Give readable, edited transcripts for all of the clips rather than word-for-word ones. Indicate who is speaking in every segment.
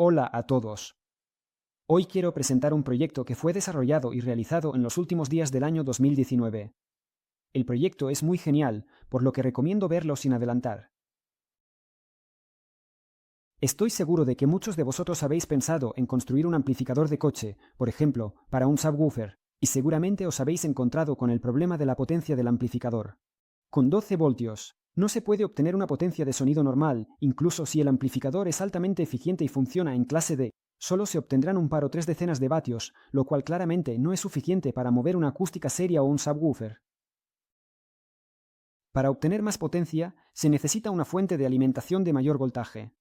Speaker 1: Hola a todos. Hoy quiero presentar un proyecto que fue desarrollado y realizado en los últimos días del año 2019. El proyecto es muy genial, por lo que recomiendo verlo sin adelantar. Estoy seguro de que muchos de vosotros habéis pensado en construir un amplificador de coche, por ejemplo, para un subwoofer, y seguramente os habéis encontrado con el problema de la potencia del amplificador. Con 12 voltios, no se puede obtener una potencia de sonido normal, incluso si el amplificador es altamente eficiente y funciona en clase D. Solo se obtendrán un par o tres decenas de vatios, lo cual claramente no es suficiente para mover una acústica seria o un subwoofer. Para obtener más potencia, se necesita una fuente de alimentación de mayor voltaje.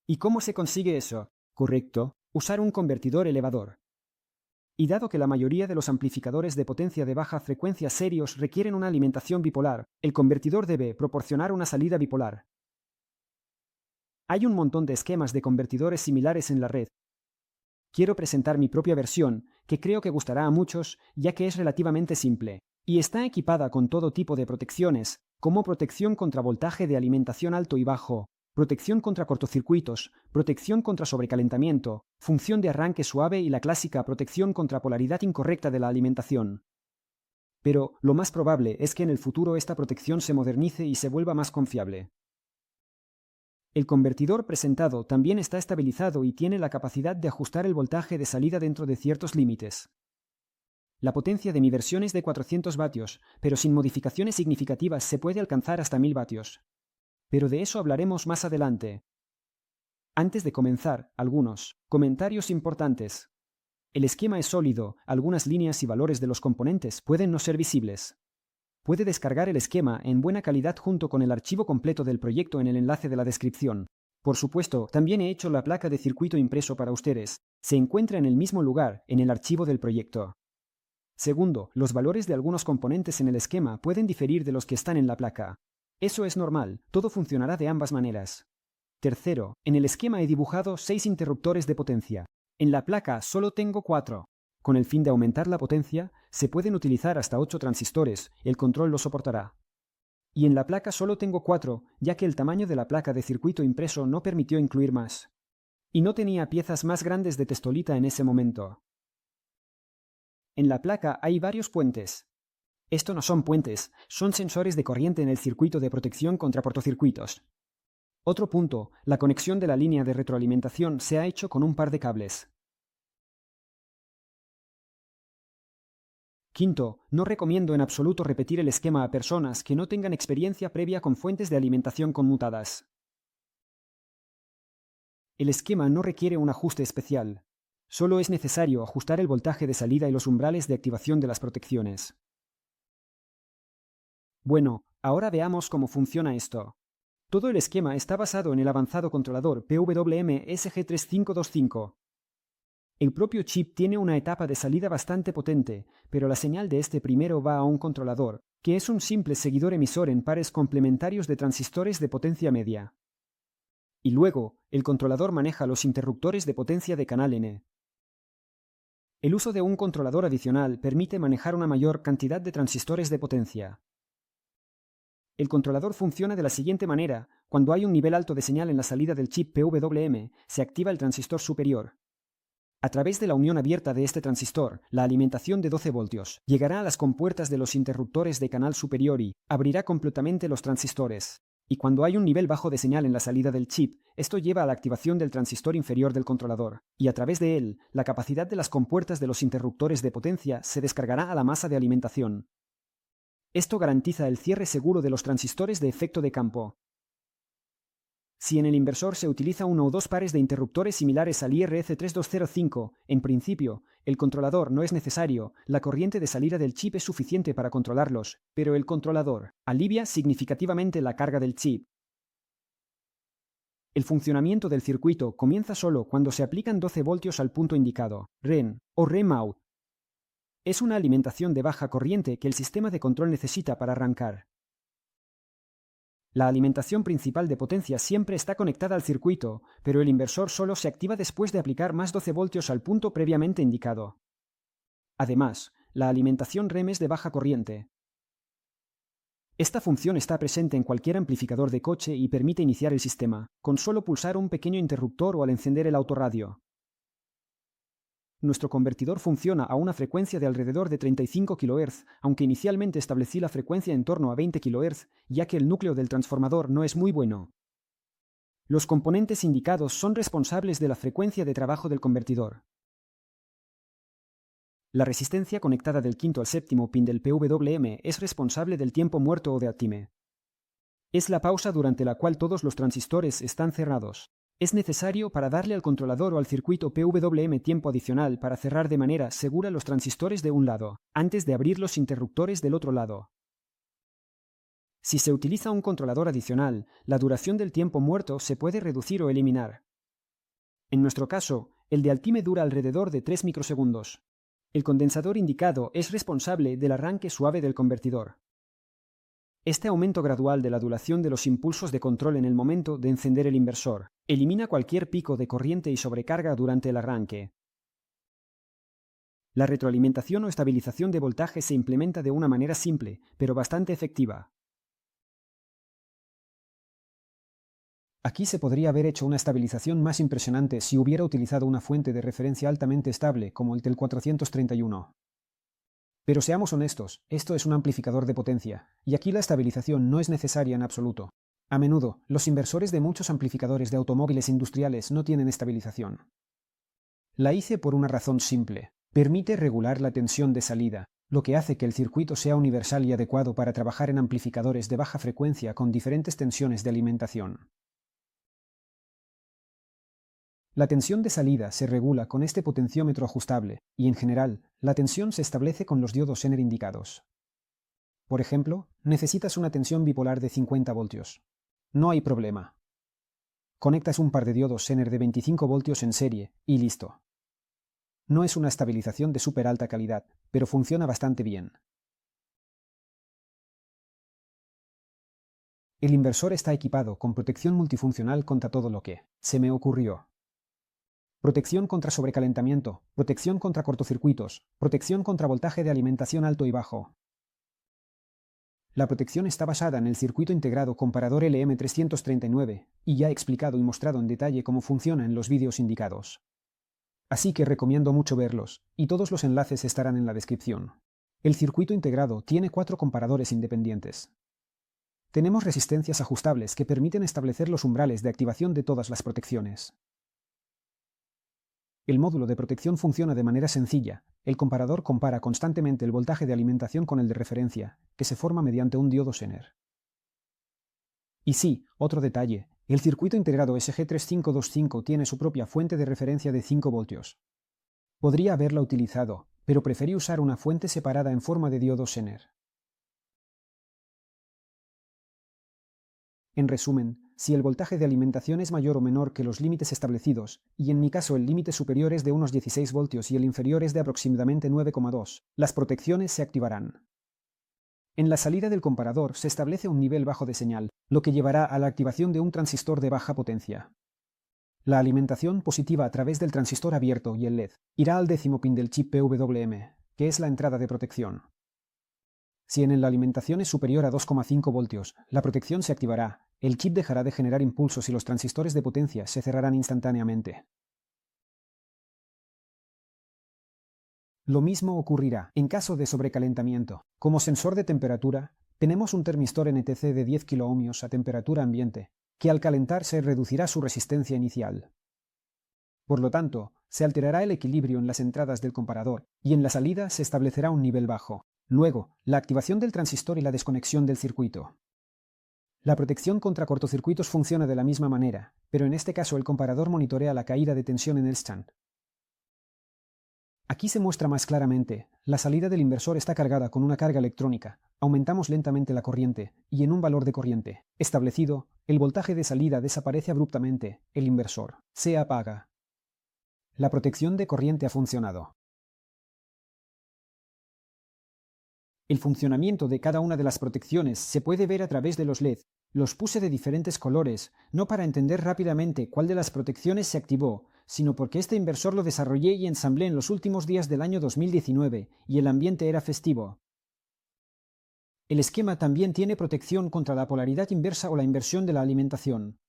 Speaker 1: ¿Y cómo se consigue eso? Correcto, usar un convertidor elevador. Y dado que la mayoría de los amplificadores de potencia de baja frecuencia serios requieren una alimentación bipolar, el convertidor debe proporcionar una salida bipolar. Hay un montón de esquemas de convertidores similares en la red. Quiero presentar mi propia versión, que creo que gustará a muchos, ya que es relativamente simple, y está equipada con todo tipo de protecciones, como protección contra voltaje de alimentación alto y bajo, protección contra cortocircuitos, protección contra sobrecalentamiento, función de arranque suave y la clásica protección contra polaridad incorrecta de la alimentación. Pero lo más probable es que en el futuro esta protección se modernice y se vuelva más confiable. El convertidor presentado también está estabilizado y tiene la capacidad de ajustar el voltaje de salida dentro de ciertos límites. La potencia de mi versión es de 400 vatios, pero sin modificaciones significativas se puede alcanzar hasta 1000 vatios. Pero de eso hablaremos más adelante. Antes de comenzar, algunos comentarios importantes. El esquema es sólido, algunas líneas y valores de los componentes pueden no ser visibles. Puede descargar el esquema en buena calidad junto con el archivo completo del proyecto en el enlace de la descripción. Por supuesto, también he hecho la placa de circuito impreso para ustedes. Se encuentra en el mismo lugar, en el archivo del proyecto. Segundo, los valores de algunos componentes en el esquema pueden diferir de los que están en la placa. Eso es normal, todo funcionará de ambas maneras. Tercero, en el esquema he dibujado 6 interruptores de potencia. En la placa solo tengo 4. Con el fin de aumentar la potencia, se pueden utilizar hasta 8 transistores, el control lo soportará. Y en la placa solo tengo 4, ya que el tamaño de la placa de circuito impreso no permitió incluir más. Y no tenía piezas más grandes de testolita en ese momento. En la placa hay varios puentes. Esto no son puentes, son sensores de corriente en el circuito de protección contra cortocircuitos. Otro punto, la conexión de la línea de retroalimentación se ha hecho con un par de cables. Quinto, no recomiendo en absoluto repetir el esquema a personas que no tengan experiencia previa con fuentes de alimentación conmutadas. El esquema no requiere un ajuste especial. Solo es necesario ajustar el voltaje de salida y los umbrales de activación de las protecciones. Bueno, ahora veamos cómo funciona esto. Todo el esquema está basado en el avanzado controlador PWM SG3525. El propio chip tiene una etapa de salida bastante potente, pero la señal de este primero va a un controlador, que es un simple seguidor emisor en pares complementarios de transistores de potencia media. Y luego, el controlador maneja los interruptores de potencia de canal N. El uso de un controlador adicional permite manejar una mayor cantidad de transistores de potencia. El controlador funciona de la siguiente manera: cuando hay un nivel alto de señal en la salida del chip PWM, se activa el transistor superior. A través de la unión abierta de este transistor, la alimentación de 12 voltios llegará a las compuertas de los interruptores de canal superior y abrirá completamente los transistores. Y cuando hay un nivel bajo de señal en la salida del chip, esto lleva a la activación del transistor inferior del controlador, y a través de él, la capacidad de las compuertas de los interruptores de potencia se descargará a la masa de alimentación. Esto garantiza el cierre seguro de los transistores de efecto de campo. Si en el inversor se utiliza uno o dos pares de interruptores similares al IRC3205, en principio, el controlador no es necesario, la corriente de salida del chip es suficiente para controlarlos, pero el controlador alivia significativamente la carga del chip. El funcionamiento del circuito comienza solo cuando se aplican 12 voltios al punto indicado, REN o REM out. Es una alimentación de baja corriente que el sistema de control necesita para arrancar. La alimentación principal de potencia siempre está conectada al circuito, pero el inversor solo se activa después de aplicar más 12 voltios al punto previamente indicado. Además, la alimentación REM es de baja corriente. Esta función está presente en cualquier amplificador de coche y permite iniciar el sistema, con solo pulsar un pequeño interruptor o al encender el autorradio. Nuestro convertidor funciona a una frecuencia de alrededor de 35 kHz, aunque inicialmente establecí la frecuencia en torno a 20 kHz, ya que el núcleo del transformador no es muy bueno. Los componentes indicados son responsables de la frecuencia de trabajo del convertidor. La resistencia conectada del quinto al séptimo pin del PWM es responsable del tiempo muerto o de uptime. Es la pausa durante la cual todos los transistores están cerrados. Es necesario para darle al controlador o al circuito PWM tiempo adicional para cerrar de manera segura los transistores de un lado, antes de abrir los interruptores del otro lado. Si se utiliza un controlador adicional, la duración del tiempo muerto se puede reducir o eliminar. En nuestro caso, el de uptime dura alrededor de 3 microsegundos. El condensador indicado es responsable del arranque suave del convertidor. Este aumento gradual de la duración de los impulsos de control en el momento de encender el inversor elimina cualquier pico de corriente y sobrecarga durante el arranque. La retroalimentación o estabilización de voltaje se implementa de una manera simple, pero bastante efectiva. Aquí se podría haber hecho una estabilización más impresionante si hubiera utilizado una fuente de referencia altamente estable como el TEL 431. Pero seamos honestos, esto es un amplificador de potencia, y aquí la estabilización no es necesaria en absoluto. A menudo, los inversores de muchos amplificadores de automóviles industriales no tienen estabilización. La hice por una razón simple. Permite regular la tensión de salida, lo que hace que el circuito sea universal y adecuado para trabajar en amplificadores de baja frecuencia con diferentes tensiones de alimentación. La tensión de salida se regula con este potenciómetro ajustable y, en general, la tensión se establece con los diodos Zener indicados. Por ejemplo, necesitas una tensión bipolar de 50 voltios. No hay problema. Conectas un par de diodos Zener de 25 voltios en serie y listo. No es una estabilización de súper alta calidad, pero funciona bastante bien. El inversor está equipado con protección multifuncional contra todo lo que se me ocurrió. Protección contra sobrecalentamiento, protección contra cortocircuitos, protección contra voltaje de alimentación alto y bajo. La protección está basada en el circuito integrado comparador LM339, y ya he explicado y mostrado en detalle cómo funciona en los vídeos indicados. Así que recomiendo mucho verlos, y todos los enlaces estarán en la descripción. El circuito integrado tiene 4 comparadores independientes. Tenemos resistencias ajustables que permiten establecer los umbrales de activación de todas las protecciones. El módulo de protección funciona de manera sencilla. El comparador compara constantemente el voltaje de alimentación con el de referencia, que se forma mediante un diodo Zener. Y sí, otro detalle, el circuito integrado SG3525 tiene su propia fuente de referencia de 5 voltios. Podría haberla utilizado, pero preferí usar una fuente separada en forma de diodo Zener. En resumen, si el voltaje de alimentación es mayor o menor que los límites establecidos, y en mi caso el límite superior es de unos 16 voltios y el inferior es de aproximadamente 9,2, las protecciones se activarán. En la salida del comparador se establece un nivel bajo de señal, lo que llevará a la activación de un transistor de baja potencia. La alimentación positiva a través del transistor abierto y el LED irá al 10º pin del chip PWM, que es la entrada de protección. Si en la alimentación es superior a 2,5 voltios, la protección se activará, el chip dejará de generar impulsos y los transistores de potencia se cerrarán instantáneamente. Lo mismo ocurrirá en caso de sobrecalentamiento. Como sensor de temperatura, tenemos un termistor NTC de 10 kΩ a temperatura ambiente, que al calentarse reducirá su resistencia inicial. Por lo tanto, se alterará el equilibrio en las entradas del comparador y en la salida se establecerá un nivel bajo. Luego, la activación del transistor y la desconexión del circuito. La protección contra cortocircuitos funciona de la misma manera, pero en este caso el comparador monitorea la caída de tensión en el stand. Aquí se muestra más claramente, la salida del inversor está cargada con una carga electrónica, aumentamos lentamente la corriente, y en un valor de corriente establecido, el voltaje de salida desaparece abruptamente, el inversor se apaga. La protección de corriente ha funcionado. El funcionamiento de cada una de las protecciones se puede ver a través de los LED. Los puse de diferentes colores, no para entender rápidamente cuál de las protecciones se activó, sino porque este inversor lo desarrollé y ensamblé en los últimos días del año 2019, y el ambiente era festivo. El esquema también tiene protección contra la polaridad inversa o la inversión de la alimentación.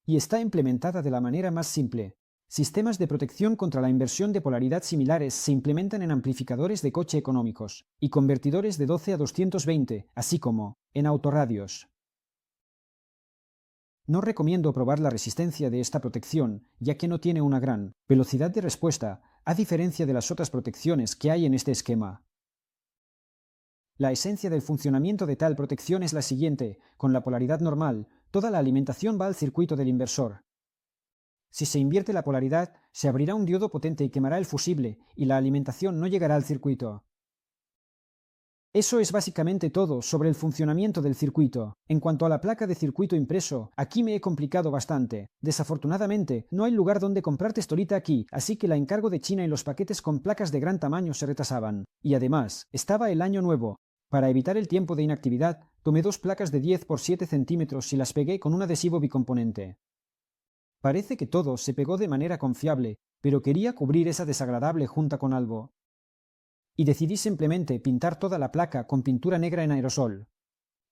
Speaker 1: Y está implementada de la manera más simple. Sistemas de protección contra la inversión de polaridad similares se implementan en amplificadores de coche económicos y convertidores de 12 a 220, así como en autorradios. No recomiendo probar la resistencia de esta protección, ya que no tiene una gran velocidad de respuesta, a diferencia de las otras protecciones que hay en este esquema. La esencia del funcionamiento de tal protección es la siguiente: con la polaridad normal, toda la alimentación va al circuito del inversor. Si se invierte la polaridad, se abrirá un diodo potente y quemará el fusible, y la alimentación no llegará al circuito. Eso es básicamente todo sobre el funcionamiento del circuito. En cuanto a la placa de circuito impreso, aquí me he complicado bastante. Desafortunadamente, no hay lugar donde comprar testolita aquí, así que la encargo de China y los paquetes con placas de gran tamaño se retrasaban. Y además, estaba el año nuevo. Para evitar el tiempo de inactividad, tomé 2 placas de 10 por 7 centímetros y las pegué con un adhesivo bicomponente. Parece que todo se pegó de manera confiable, pero quería cubrir esa desagradable junta con algo. Y decidí simplemente pintar toda la placa con pintura negra en aerosol.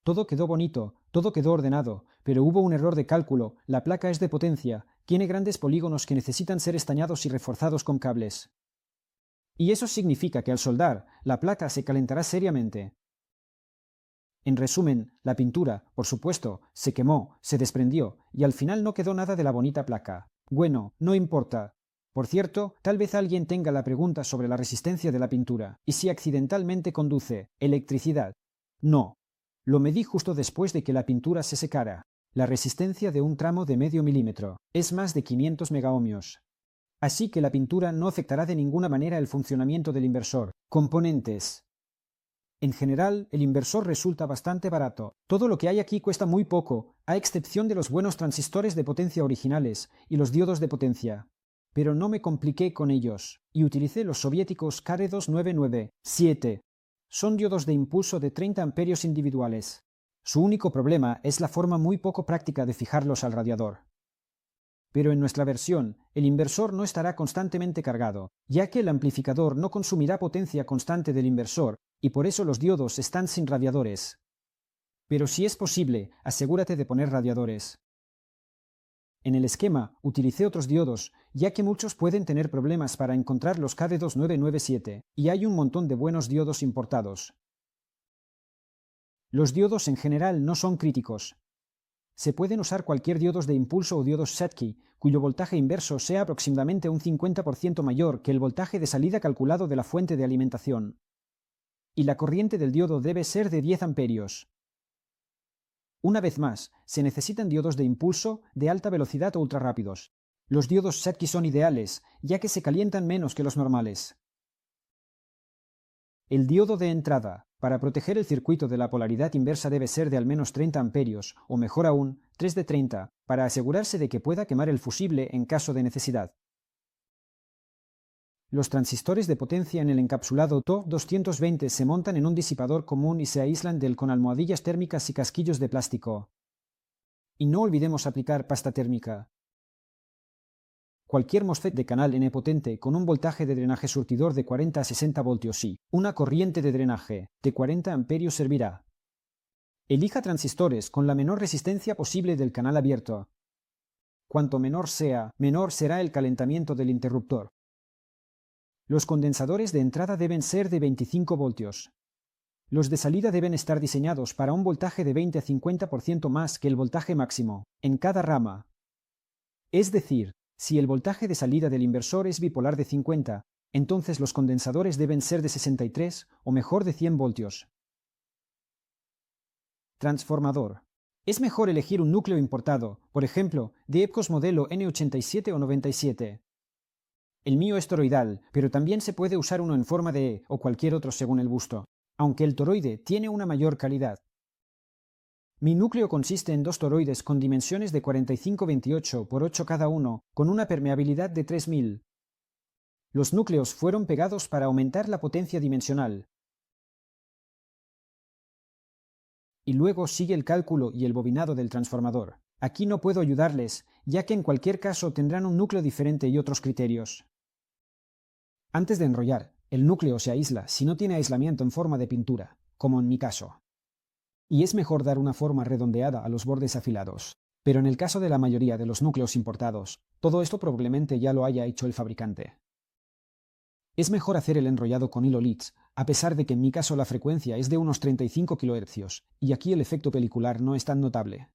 Speaker 1: Todo quedó bonito, todo quedó ordenado, pero hubo un error de cálculo. La placa es de potencia, tiene grandes polígonos que necesitan ser estañados y reforzados con cables. Y eso significa que al soldar, la placa se calentará seriamente. En resumen, la pintura, por supuesto, se quemó, se desprendió, y al final no quedó nada de la bonita placa. Bueno, no importa. Por cierto, tal vez alguien tenga la pregunta sobre la resistencia de la pintura, y si accidentalmente conduce electricidad. No. Lo medí justo después de que la pintura se secara. La resistencia de un tramo de medio milímetro es más de 500 megaohmios. Así que la pintura no afectará de ninguna manera el funcionamiento del inversor. Componentes. En general, el inversor resulta bastante barato. Todo lo que hay aquí cuesta muy poco, a excepción de los buenos transistores de potencia originales y los diodos de potencia. Pero no me compliqué con ellos, y utilicé los soviéticos KR2997. Son diodos de impulso de 30 amperios individuales. Su único problema es la forma muy poco práctica de fijarlos al radiador. Pero en nuestra versión, el inversor no estará constantemente cargado, ya que el amplificador no consumirá potencia constante del inversor, y por eso los diodos están sin radiadores. Pero si es posible, asegúrate de poner radiadores. En el esquema utilicé otros diodos, ya que muchos pueden tener problemas para encontrar los KD2997, y hay un montón de buenos diodos importados. Los diodos en general no son críticos. Se pueden usar cualquier diodos de impulso o diodos Schottky, cuyo voltaje inverso sea aproximadamente un 50% mayor que el voltaje de salida calculado de la fuente de alimentación. Y la corriente del diodo debe ser de 10 amperios. Una vez más, se necesitan diodos de impulso de alta velocidad o ultrarrápidos. Los diodos Schottky son ideales, ya que se calientan menos que los normales. El diodo de entrada, para proteger el circuito de la polaridad inversa, debe ser de al menos 30 amperios, o mejor aún, 3 de 30, para asegurarse de que pueda quemar el fusible en caso de necesidad. Los transistores de potencia en el encapsulado TO220 se montan en un disipador común y se aíslan del con almohadillas térmicas y casquillos de plástico. Y no olvidemos aplicar pasta térmica. Cualquier MOSFET de canal N potente con un voltaje de drenaje surtidor de 40 a 60 voltios y una corriente de drenaje de 40 amperios servirá. Elija transistores con la menor resistencia posible del canal abierto. Cuanto menor sea, menor será el calentamiento del interruptor. Los condensadores de entrada deben ser de 25 voltios. Los de salida deben estar diseñados para un voltaje de 20 a 50% más que el voltaje máximo, en cada rama. Es decir, si el voltaje de salida del inversor es bipolar de 50, entonces los condensadores deben ser de 63 o mejor de 100 voltios. Transformador. Es mejor elegir un núcleo importado, por ejemplo, de EPCOS modelo N87 o 97. El mío es toroidal, pero también se puede usar uno en forma de E o cualquier otro según el gusto, aunque el toroide tiene una mayor calidad. Mi núcleo consiste en 2 toroides con dimensiones de 45-28 por 8 cada uno, con una permeabilidad de 3000. Los núcleos fueron pegados para aumentar la potencia dimensional. Y luego sigue el cálculo y el bobinado del transformador. Aquí no puedo ayudarles, ya que en cualquier caso tendrán un núcleo diferente y otros criterios. Antes de enrollar, el núcleo se aísla si no tiene aislamiento en forma de pintura, como en mi caso. y es mejor dar una forma redondeada a los bordes afilados. Pero en el caso de la mayoría de los núcleos importados, todo esto probablemente ya lo haya hecho el fabricante. Es mejor hacer el enrollado con hilo Leeds, a pesar de que en mi caso la frecuencia es de unos 35 kHz, y aquí el efecto pelicular no es tan notable.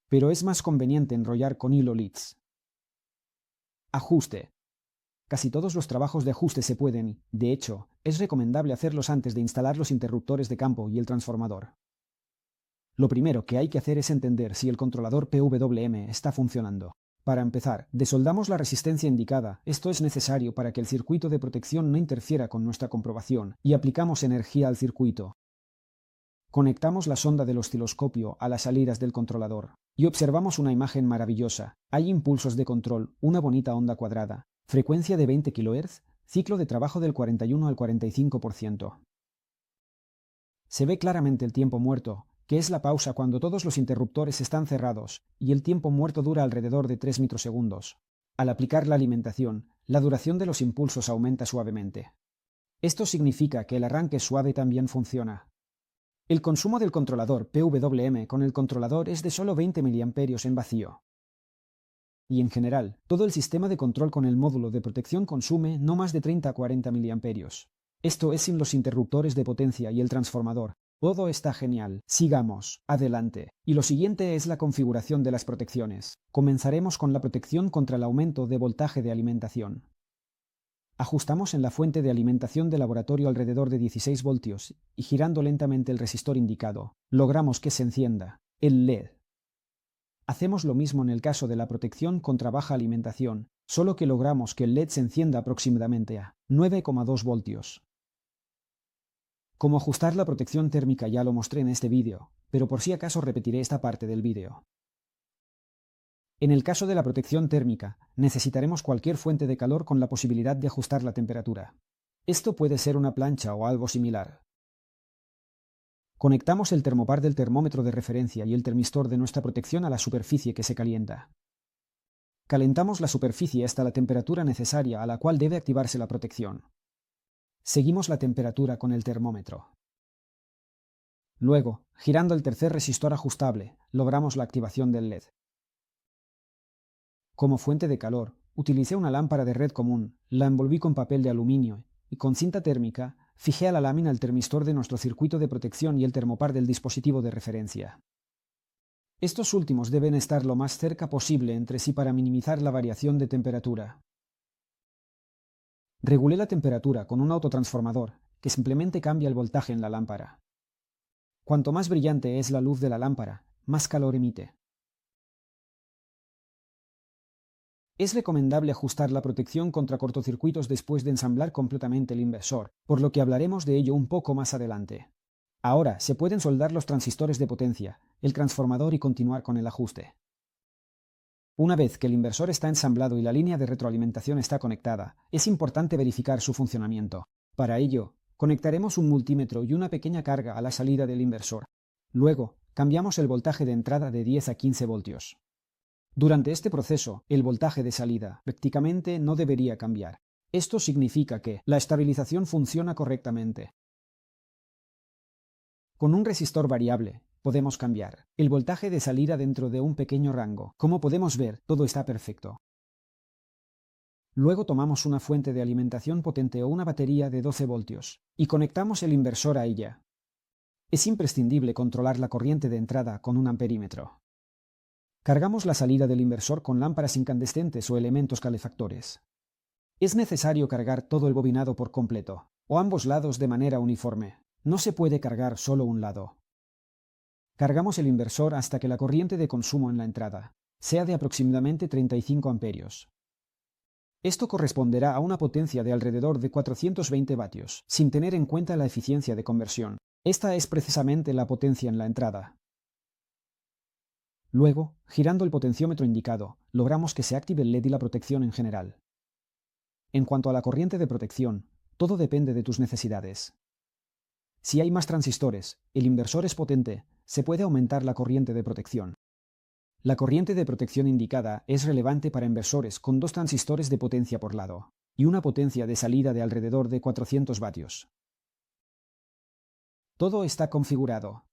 Speaker 1: Pero es más conveniente enrollar con hilo Leeds. Ajuste. Casi todos los trabajos de ajuste se pueden, de hecho, es recomendable hacerlos antes de instalar los interruptores de campo y el transformador. Lo primero que hay que hacer es entender si el controlador PWM está funcionando. Para empezar, desoldamos la resistencia indicada. Esto es necesario para que el circuito de protección no interfiera con nuestra comprobación, y aplicamos energía al circuito. Conectamos la sonda del osciloscopio a las salidas del controlador, y observamos una imagen maravillosa. Hay impulsos de control, una bonita onda cuadrada, frecuencia de 20 kHz, ciclo de trabajo del 41 al 45%. Se ve claramente el tiempo muerto, que es la pausa cuando todos los interruptores están cerrados, y el tiempo muerto dura alrededor de 3 microsegundos. Al aplicar la alimentación, la duración de los impulsos aumenta suavemente. Esto significa que el arranque suave también funciona. El consumo del controlador PWM con el controlador es de solo 20 mA en vacío. Y en general, todo el sistema de control con el módulo de protección consume no más de 30 a 40 mA. Esto es sin los interruptores de potencia y el transformador. Todo está genial. Sigamos. Adelante. Y lo siguiente es la configuración de las protecciones. Comenzaremos con la protección contra el aumento de voltaje de alimentación. Ajustamos en la fuente de alimentación de laboratorio alrededor de 16 voltios y girando lentamente el resistor indicado, logramos que se encienda el LED. Hacemos lo mismo en el caso de la protección contra baja alimentación, solo que logramos que el LED se encienda aproximadamente a 9,2 voltios. Cómo ajustar la protección térmica ya lo mostré en este vídeo, pero por si acaso repetiré esta parte del vídeo. En el caso de la protección térmica, necesitaremos cualquier fuente de calor con la posibilidad de ajustar la temperatura. Esto puede ser una plancha o algo similar. Conectamos el termopar del termómetro de referencia y el termistor de nuestra protección a la superficie que se calienta. Calentamos la superficie hasta la temperatura necesaria a la cual debe activarse la protección. Seguimos la temperatura con el termómetro. Luego, girando el tercer resistor ajustable, logramos la activación del LED. Como fuente de calor, utilicé una lámpara de red común, la envolví con papel de aluminio y con cinta térmica fijé a la lámina el termistor de nuestro circuito de protección y el termopar del dispositivo de referencia. Estos últimos deben estar lo más cerca posible entre sí para minimizar la variación de temperatura. Regulé la temperatura con un autotransformador que simplemente cambia el voltaje en la lámpara. Cuanto más brillante es la luz de la lámpara, más calor emite. Es recomendable ajustar la protección contra cortocircuitos después de ensamblar completamente el inversor, por lo que hablaremos de ello un poco más adelante. Ahora se pueden soldar los transistores de potencia, el transformador y continuar con el ajuste. Una vez que el inversor está ensamblado y la línea de retroalimentación está conectada, es importante verificar su funcionamiento. Para ello, conectaremos un multímetro y una pequeña carga a la salida del inversor. Luego, cambiamos el voltaje de entrada de 10 a 15 voltios. Durante este proceso, el voltaje de salida prácticamente no debería cambiar. Esto significa que la estabilización funciona correctamente. Con un resistor variable, podemos cambiar el voltaje de salida dentro de un pequeño rango. Como podemos ver, todo está perfecto. Luego tomamos una fuente de alimentación potente o una batería de 12 voltios y conectamos el inversor a ella. Es imprescindible controlar la corriente de entrada con un amperímetro. Cargamos la salida del inversor con lámparas incandescentes o elementos calefactores. Es necesario cargar todo el bobinado por completo, o ambos lados de manera uniforme. No se puede cargar solo un lado. Cargamos el inversor hasta que la corriente de consumo en la entrada sea de aproximadamente 35 amperios. Esto corresponderá a una potencia de alrededor de 420 vatios, sin tener en cuenta la eficiencia de conversión. Esta es precisamente la potencia en la entrada. Luego, girando el potenciómetro indicado, logramos que se active el LED y la protección en general. En cuanto a la corriente de protección, todo depende de tus necesidades. Si hay más transistores, el inversor es potente, se puede aumentar la corriente de protección. La corriente de protección indicada es relevante para inversores con 2 transistores de potencia por lado y una potencia de salida de alrededor de 400 vatios. Todo está configurado.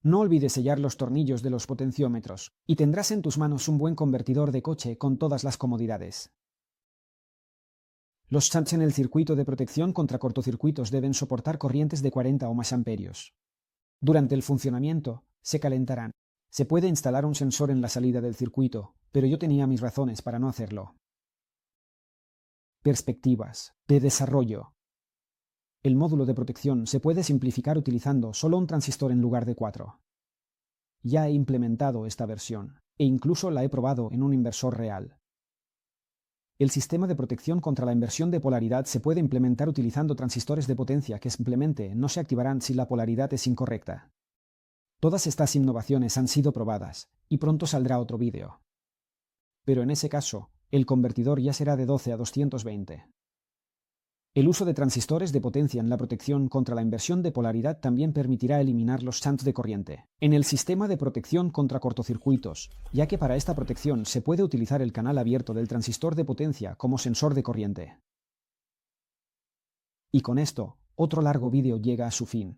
Speaker 1: No olvides sellar los tornillos de los potenciómetros, y tendrás en tus manos un buen convertidor de coche con todas las comodidades. Los shunts en el circuito de protección contra cortocircuitos deben soportar corrientes de 40 o más amperios. Durante el funcionamiento, se calentarán. Se puede instalar un sensor en la salida del circuito, pero yo tenía mis razones para no hacerlo. Perspectivas de desarrollo. El módulo de protección se puede simplificar utilizando solo un transistor en lugar de 4. Ya he implementado esta versión, e incluso la he probado en un inversor real. El sistema de protección contra la inversión de polaridad se puede implementar utilizando transistores de potencia que simplemente no se activarán si la polaridad es incorrecta. Todas estas innovaciones han sido probadas, y pronto saldrá otro vídeo. Pero en ese caso, el convertidor ya será de 12 a 220. El uso de transistores de potencia en la protección contra la inversión de polaridad también permitirá eliminar los shunts de corriente en el sistema de protección contra cortocircuitos, ya que para esta protección se puede utilizar el canal abierto del transistor de potencia como sensor de corriente. Y con esto, otro largo vídeo llega a su fin.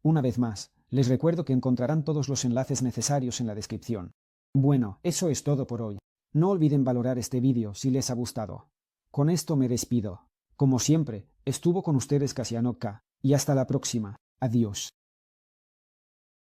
Speaker 1: Una vez más, les recuerdo que encontrarán todos los enlaces necesarios en la descripción. Bueno, eso es todo por hoy. No olviden valorar este vídeo si les ha gustado. Con esto me despido. Como siempre, estuvo con ustedes Casiano K, y hasta la próxima. Adiós.